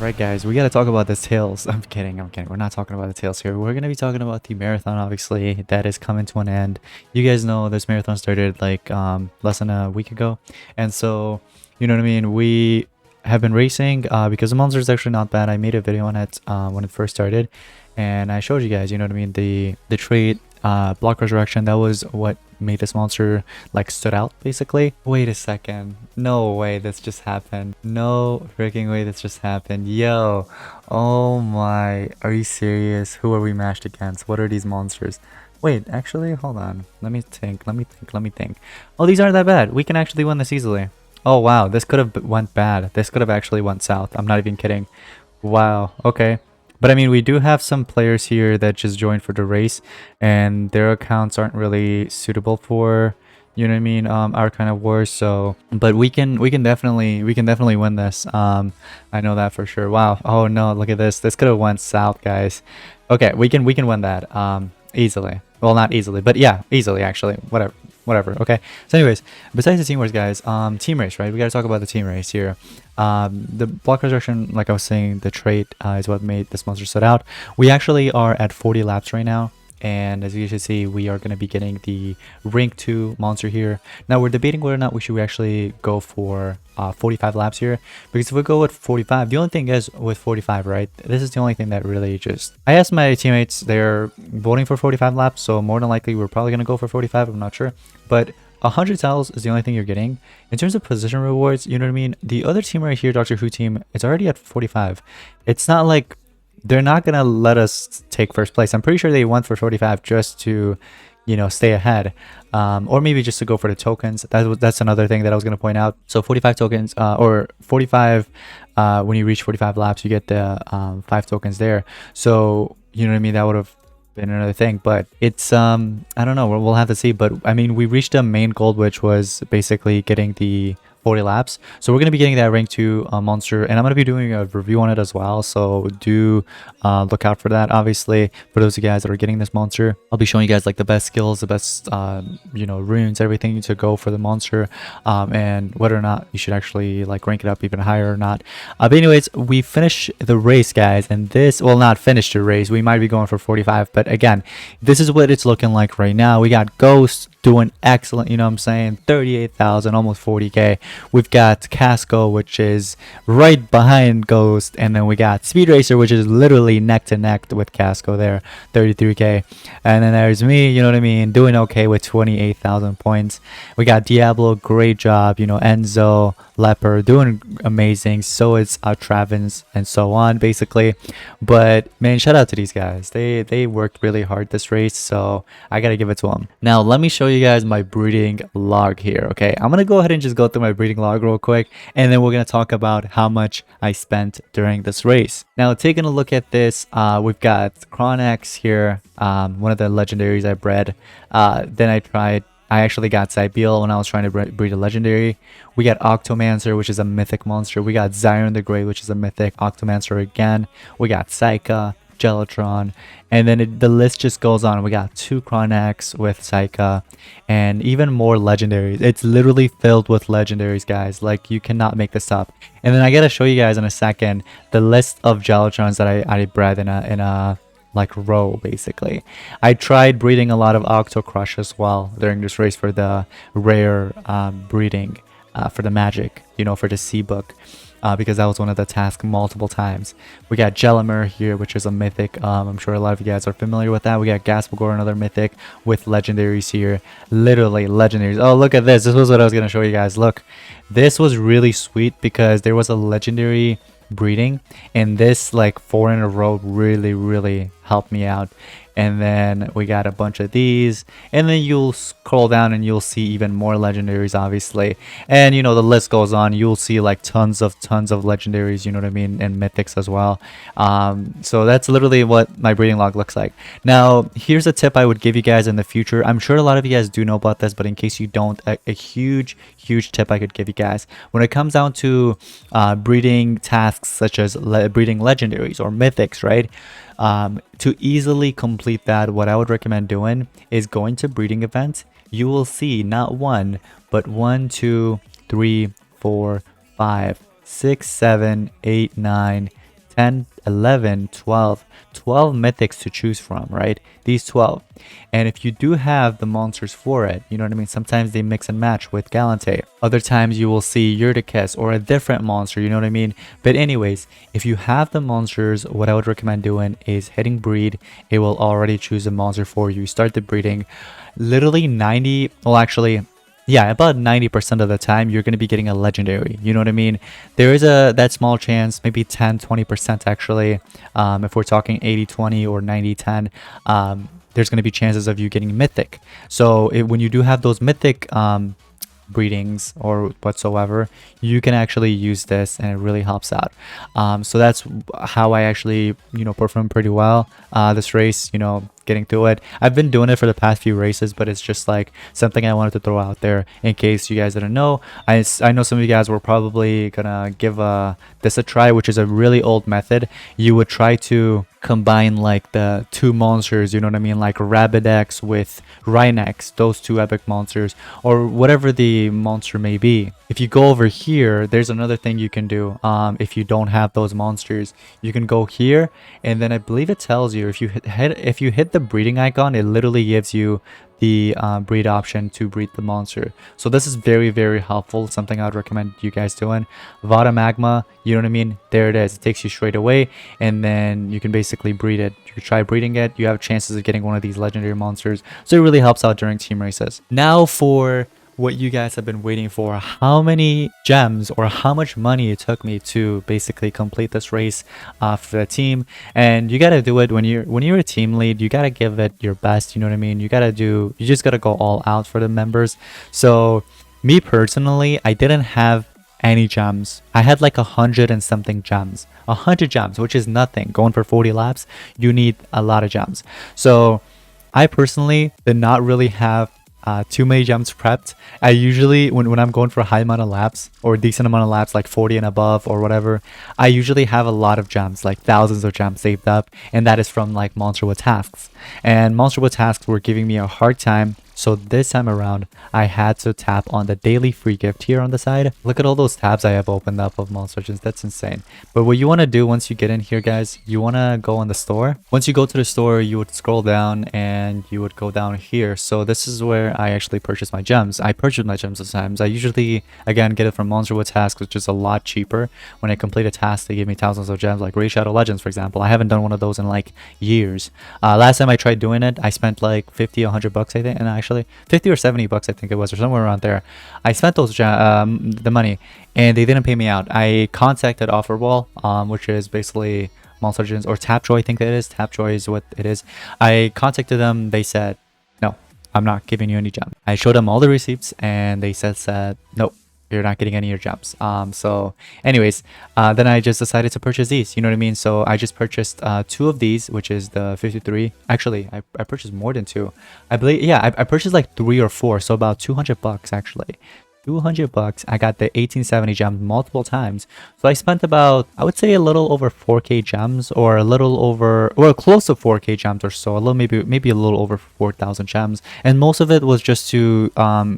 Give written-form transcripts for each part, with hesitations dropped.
Right, guys, we gotta talk about the tails. I'm kidding, I'm kidding. We're not talking about the tails here. We're gonna be talking about the marathon, obviously, that is coming to an end. You guys know this marathon started like less than a week ago. And so, you know what I mean? We have been racing because the monster is actually not bad. I made a video on it when it first started, and I showed you guys, you know what I mean, the trait block resurrection. That was what made this monster like stood out basically. Wait a second, no way this just happened. No freaking way this just happened. Yo, oh my, are you serious? Who are we matched against? What are these monsters? Wait, actually, hold on, let me think, let me think. Oh, these aren't that bad. We can actually win this easily. Oh wow, this could have went bad. This could have actually went south. I'm not even kidding. Wow, okay. But I mean, we do have some players here that just joined for the race, and their accounts aren't really suitable for, you know what I mean, our kind of wars. So, but we can definitely win this. I know that for sure. Wow. Oh no, look at this. This could have went south, guys. Okay, we can win that easily. Well, not easily, but yeah, easily actually. Whatever. Okay. So anyways, besides the team wars, guys, team race, right? We got to talk about the team race here. The block resurrection, like I was saying, the trait is what made this monster stood out. We actually are at 40 laps right now, and as you should see, we are going to be getting the rank 2 monster here. Now we're debating whether or not we should actually go for 45 laps here, because if we go with 45, the only thing is with 45, right, this is the only thing that really just, I asked my teammates, they're voting for 45 laps, so more than likely we're probably going to go for 45. I'm not sure, but 100 tiles is the only thing you're getting. In terms of position rewards, you know what I mean, the other team right here, Doctor Who team, it's already at 45. It's not like they're not gonna let us take first place. I'm pretty sure they went for 45 just to, you know, stay ahead, or maybe just to go for the tokens. That's another thing that I was gonna point out. So 45 tokens, or 45, when you reach 45 laps, you get the 5 tokens there. So you know what I mean, that would have been another thing, but it's I don't know, we'll have to see. But I mean, we reached a main goal, which was basically getting the 40 laps, so we're going to be getting that rank 2 monster, and I'm going to be doing a review on it as well, so do look out for that. Obviously, for those of you guys that are getting this monster, I'll be showing you guys like the best skills, the best you know, runes, everything to go for the monster, and whether or not you should actually like rank it up even higher or not. But anyways, we finished the race, guys, and this, well, not finished the race, we might be going for 45, but again, this is what it's looking like right now. We got Ghost doing excellent, you know what I'm saying, 38,000, almost 40k. We've got Casco, which is right behind Ghost, and then we got Speed Racer, which is literally neck to neck with Casco there, 33k. And then there's me, you know what I mean, doing okay with 28,000 points. We got Diablo, great job, you know, Enzo, Leper doing amazing, so is Travins and so on basically. But man, shout out to these guys, they worked really hard this race, so I gotta give it to them. Now let me show you guys my breeding log here. Okay, I'm gonna go ahead and just go through my breeding log real quick, and then we're gonna talk about how much I spent during this race. Now taking a look at this, we've got Chronex here, one of the legendaries I bred. Then I actually got Cybeal when I was trying to breed a legendary. We got Octomancer, which is a mythic monster. We got Zyron the Great, which is a mythic Octomancer again. We got Psycha, Gelatron, and then the list just goes on. We got 2 Chronex with Psycha, and even more legendaries. It's literally filled with legendaries, guys. Like, you cannot make this up. And then I gotta show you guys in a second the list of Gelatrons that I bred in a like row basically. I tried breeding a lot of Octo Crush as well during this race for the rare breeding for the magic, you know, for the C book, because that was one of the tasks multiple times. We got Gelimer here, which is a mythic. I'm sure a lot of you guys are familiar with that. We got Gaspagor, another mythic with legendaries here, literally legendaries. Oh, look at this. This was what I was going to show you guys. Look, this was really sweet because there was a legendary breeding, and this like 4 in a row really helped me out. And then we got a bunch of these, and then you'll scroll down and you'll see even more legendaries, obviously, and you know, the list goes on. You'll see like tons of legendaries, you know what I mean, and mythics as well. So that's literally what my breeding log looks like. Now here's a tip I would give you guys in the future. I'm sure a lot of you guys do know about this, but in case you don't, a huge tip I could give you guys when it comes down to breeding tasks such as breeding legendaries or mythics, right? To easily complete that, what I would recommend doing is going to breeding events. You will see not one, but 1, 2, 3, 4, 5, 6, 7, 8, 9, 10, 11, 12, 12 mythics to choose from, right? These 12. And if you do have the monsters for it, you know what I mean? Sometimes they mix and match with Galante. Other times you will see Yurticus or a different monster, you know what I mean? But anyways, if you have the monsters, what I would recommend doing is hitting breed. It will already choose a monster for you. Start the breeding. Literally 90, well actually, yeah, about 90% of the time you're going to be getting a legendary, you know what I mean? There is that small chance, maybe 10-20% actually, if we're talking 80-20 or 90-10, there's going to be chances of you getting mythic. So when you do have those mythic breedings or whatsoever, you can actually use this and it really helps out. So that's how I actually, you know, perform pretty well this race, you know, getting through it. I've been doing it for the past few races, but it's just like something I wanted to throw out there in case you guys didn't know. I know some of you guys were probably gonna give this a try, which is a really old method. You would try to combine like the two monsters, you know what I mean, like Rabidex with Rhinex, those two epic monsters, or whatever the monster may be. If you go over here, there's another thing you can do. If you don't have those monsters, you can go here, and then I believe it tells you if you hit the breeding icon, it literally gives you the breed option to breed the monster. So this is very, very helpful. Something I would recommend you guys doing. Vada Magma, you know what I mean? There it is. It takes you straight away, and then you can basically breed it. You can try breeding it. You have chances of getting one of these legendary monsters. So it really helps out during team races. Now for what you guys have been waiting for, how many gems or how much money it took me to basically complete this race for the team. And you got to do it when you're a team lead. You got to give it your best, you know what I mean? You just got to go all out for the members. So me personally, I didn't have any gems. I had like 100 and something gems, 100 gems, which is nothing. Going for 40 laps, you need a lot of gems. So I personally did not really have too many gems prepped. I usually, when I'm going for a high amount of laps or a decent amount of laps, like 40 and above or whatever, I usually have a lot of gems, like thousands of gems saved up, and that is from like Monster with Tasks. And Monster with Tasks were giving me a hard time. So this time around, I had to tap on the daily free gift here on the side. Look at all those tabs I have opened up of Monster Legends. That's insane. But what you want to do once you get in here, guys, you want to go on the store. Once you go to the store, you would scroll down and you would go down here. So this is where I actually purchase my gems. I purchase my gems sometimes. I usually, again, get it from Monster with Tasks, which is a lot cheaper. When I complete a task, they give me thousands of gems, like Raid Shadow Legends, for example. I haven't done one of those in like years. Last time I tried doing it, I spent like 50, 100 bucks, I think, and actually 50 or 70 bucks, I think it was, or somewhere around there. I spent those the money, and they didn't pay me out. I contacted Offerwall, which is basically Monster Legends, or Tapjoy, I think that is. Tapjoy is what it is. I contacted them. They said, no, I'm not giving you any gem. I showed them all the receipts, and they said nope, you're not getting any of your gems. So anyways, then I just decided to purchase these, you know what I mean? So I just purchased 2 of these, which is the 53. Actually, I purchased more than 2. I believe, yeah, I purchased like 3 or 4, so about 200 bucks actually. 200 bucks. I got the 1870 gems multiple times. So I spent about, I would say, a little over 4k gems, or a little over, or close to 4k gems or so, a little, maybe a little over 4,000 gems. And most of it was just to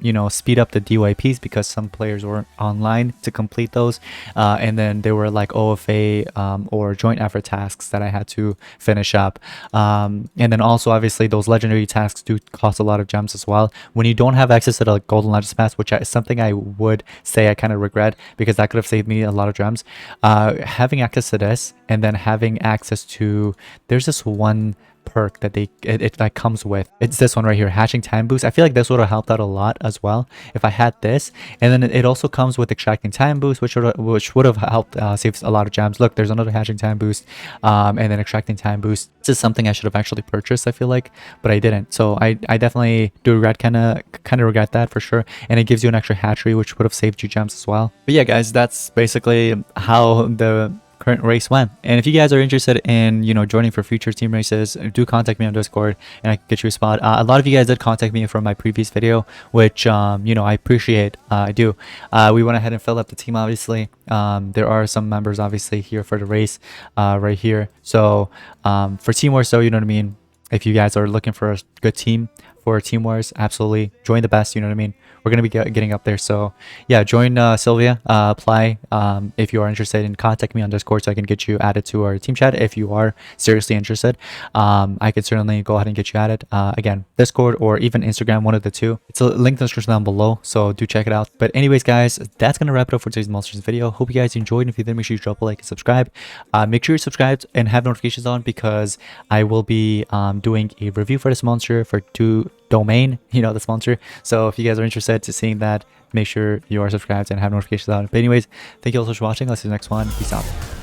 you know, speed up the DYPs, because some players weren't online to complete those, and then there were like OFA or joint effort tasks that I had to finish up, and then also obviously those legendary tasks do cost a lot of gems as well. When you don't have access to the Golden Legends Pass, which is something I would say I kind of regret, because that could have saved me a lot of gems, having access to this, and then having access to, there's this one perk that it like comes with, it's this one right here, hatching time boost. I feel like this would have helped out a lot as well if I had this. And then it also comes with extracting time boost, which would have helped save a lot of gems. Look, there's another hatching time boost, and then extracting time boost. This is something I should have actually purchased, I feel like, but I didn't. So I definitely do regret, kind of regret that for sure. And it gives you an extra hatchery, which would have saved you gems as well. But yeah, guys, that's basically how the current race went. And if you guys are interested in, you know, joining for future team races, do contact me on Discord and I can get you a spot. A lot of you guys did contact me from my previous video, which you know, I appreciate. I do. We went ahead and filled up the team, obviously. There are some members obviously here for the race right here. So for Team War, so you know what I mean, if you guys are looking for a good team for Team Wars. Absolutely. Join the best, you know what I mean? We're going to be getting up there. So yeah, join Sylvia, apply if you are interested, and contact me on Discord so I can get you added to our team chat if you are seriously interested. I could certainly go ahead and get you added. Again, Discord or even Instagram, one of the two. It's a link in the description down below, so do check it out. But anyways, guys, that's going to wrap it up for today's Monsters video. Hope you guys enjoyed. If you did, make sure you drop a like and subscribe. Make sure you're subscribed and have notifications on, because I will be doing a review for this monster for domain, you know, the sponsor. So if you guys are interested to seeing that, make sure you are subscribed and have notifications on. But anyways, thank you all so much for watching. I'll see you in the next one. Peace out.